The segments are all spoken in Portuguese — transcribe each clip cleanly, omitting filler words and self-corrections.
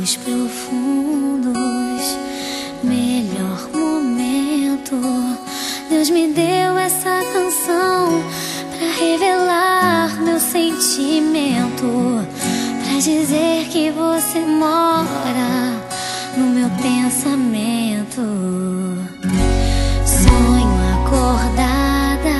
mares profundos, melhor momento. Deus me deu essa canção pra revelar meu sentimento, pra dizer que você mora no meu pensamento. Sonho acordada,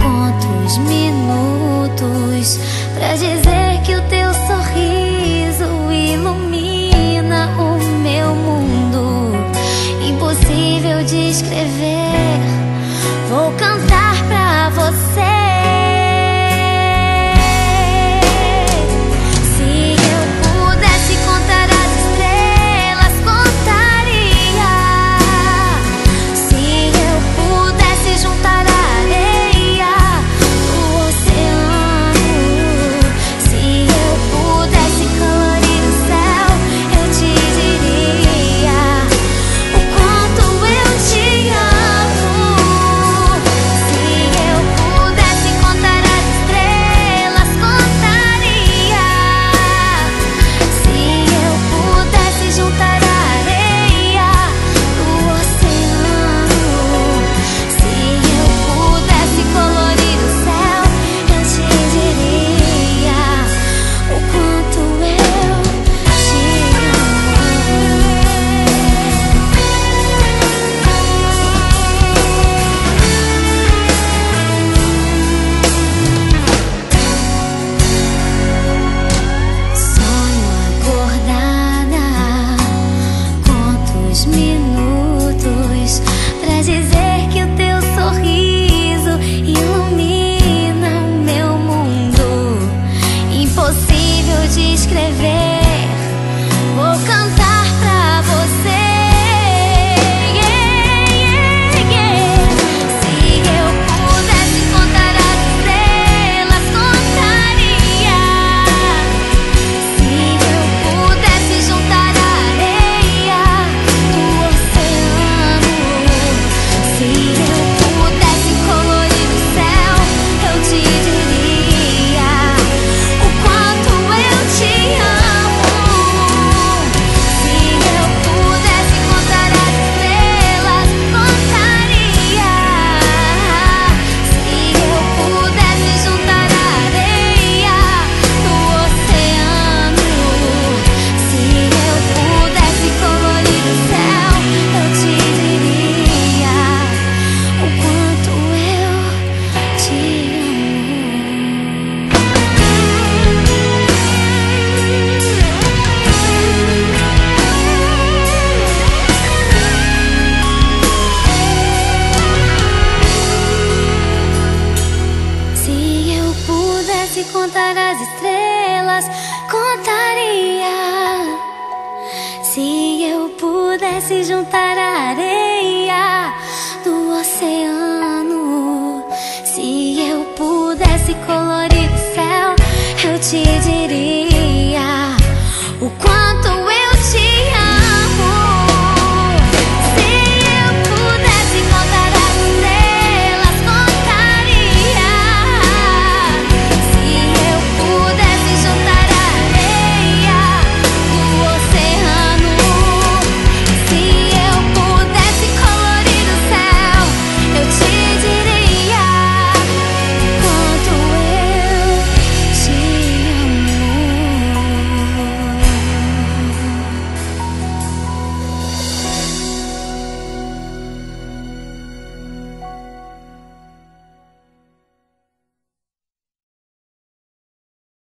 conto os minutos pra dizer que o teu sorriso ilumina o meu mundo. Impossível de escrever, vou cantar pra você. Contar as estrelas, contaria. Se eu pudesse juntar a areia,